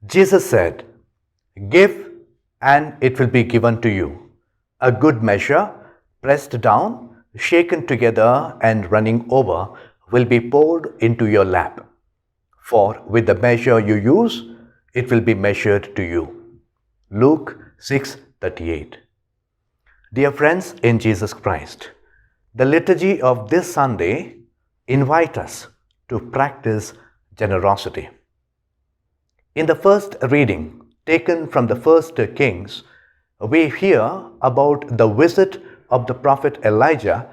Jesus said, "Give, and it will be given to you. A good measure, pressed down, shaken together, and running over, will be poured into your lap. For with the measure you use, it will be measured to you." Luke 6:38. Dear friends in Jesus Christ, the liturgy of this Sunday invites us to practice generosity. In the first reading, taken from the first Kings, we hear about the visit of the prophet Elijah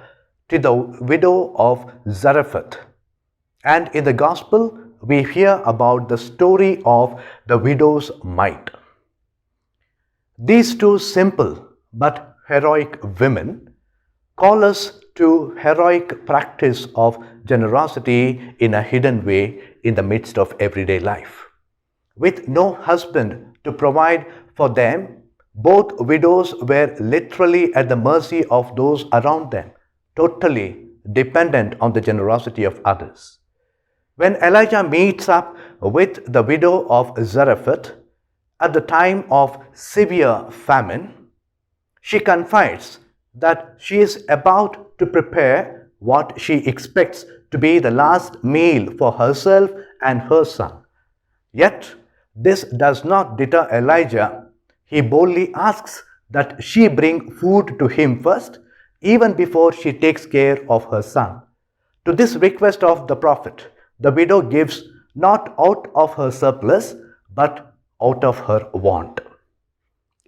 to the widow of Zarephath. And in the Gospel, we hear about the story of the widow's mite. These two simple but heroic women call us to heroic practice of generosity in a hidden way in the midst of everyday life. With no husband to provide for them, both widows were literally at the mercy of those around them, totally dependent on the generosity of others. When Elijah meets up with the widow of Zarephath at the time of severe famine, she confides that she is about to prepare what she expects to be the last meal for herself and her son. Yet, this does not deter Elijah. He boldly asks that she bring food to him first, even before she takes care of her son. To this request of the prophet, the widow gives not out of her surplus, but out of her want.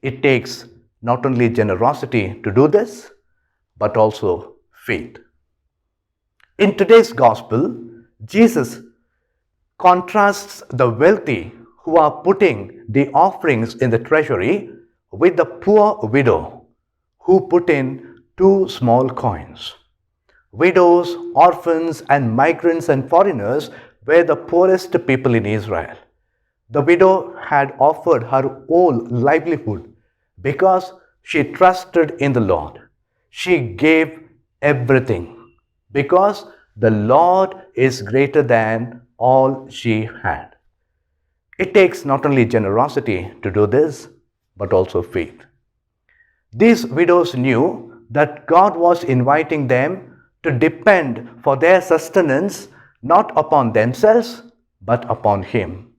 It takes not only generosity to do this, but also faith. In today's gospel, Jesus contrasts the wealthy who are putting the offerings in the treasury with the poor widow who put in 2 small coins. Widows, orphans, and migrants and foreigners were the poorest people in Israel. The widow had offered her whole livelihood because she trusted in the Lord. She gave everything because the Lord is greater than all she had. It takes not only generosity to do this, but also faith. These widows knew that God was inviting them to depend for their sustenance not upon themselves, but upon Him.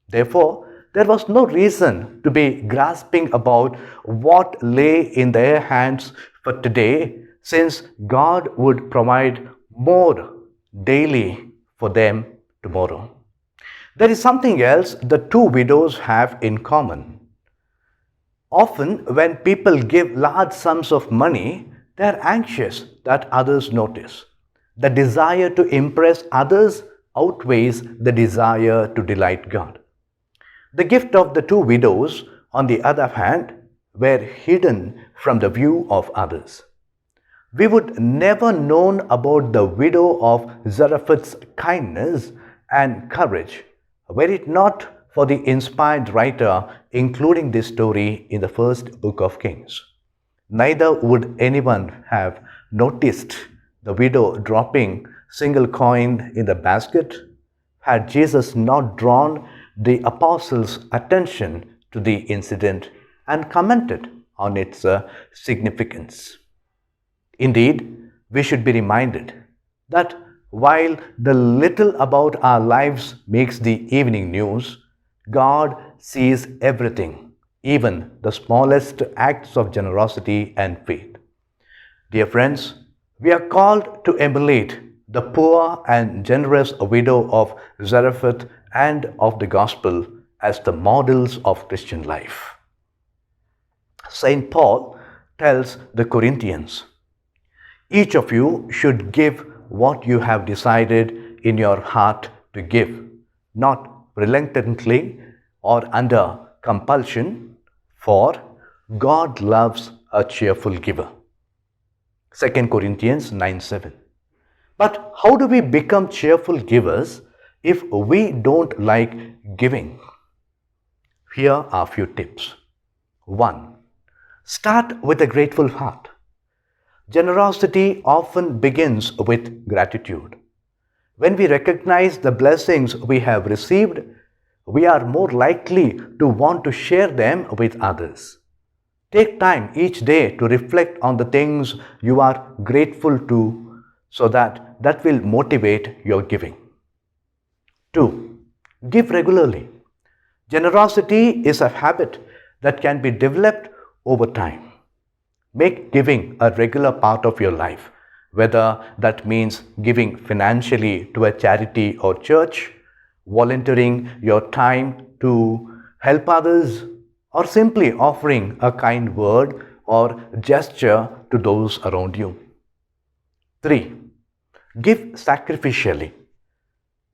Therefore, there was no reason to be grasping about what lay in their hands for today, since God would provide more daily for them tomorrow. There is something else the two widows have in common. Often, when people give large sums of money, they are anxious that others notice. The desire to impress others outweighs the desire to delight God. The gift of the two widows, on the other hand, were hidden from the view of others. We would never known about the widow of Zarephath's kindness and courage were it not for the inspired writer including this story in the first book of Kings. Neither would anyone have noticed the widow dropping single coin in the basket had Jesus not drawn the apostles' attention to the incident and commented on its significance. Indeed, we should be reminded that while the little about our lives makes the evening news, God sees everything, even the smallest acts of generosity and faith. Dear friends, we are called to emulate the poor and generous widow of Zarephath and of the gospel as the models of Christian life. St. Paul tells the Corinthians, "Each of you should give what you have decided in your heart to give, not reluctantly or under compulsion, for God loves a cheerful giver." 2 Corinthians 9:7. But how do we become cheerful givers if we don't like giving? Here are a few tips. 1. Start with a grateful heart. Generosity often begins with gratitude. When we recognize the blessings we have received, we are more likely to want to share them with others. Take time each day to reflect on the things you are grateful to so that will motivate your giving. 2. Give regularly. Generosity is a habit that can be developed over time. Make giving a regular part of your life, whether that means giving financially to a charity or church, volunteering your time to help others, or simply offering a kind word or gesture to those around you. 3. Give sacrificially.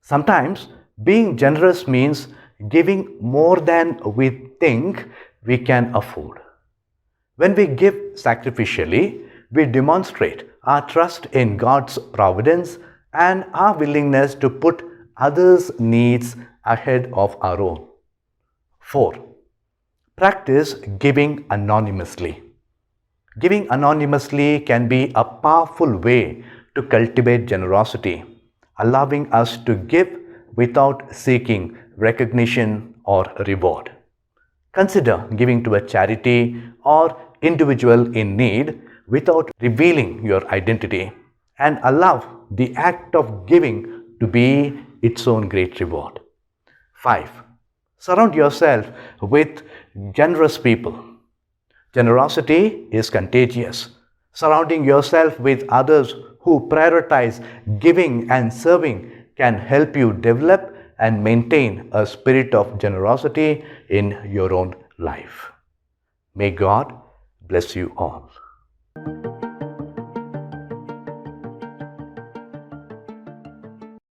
Sometimes being generous means giving more than we think we can afford. When we give sacrificially, we demonstrate our trust in God's providence and our willingness to put others' needs ahead of our own. 4. Practice giving anonymously. Giving anonymously can be a powerful way to cultivate generosity, allowing us to give without seeking recognition or reward. Consider giving to a charity or individual in need without revealing your identity, and allow the act of giving to be its own great reward. 5. Surround yourself with generous people. Generosity is contagious. Surrounding yourself with others who prioritize giving and serving can help you develop and maintain a spirit of generosity in your own life. May God bless you all.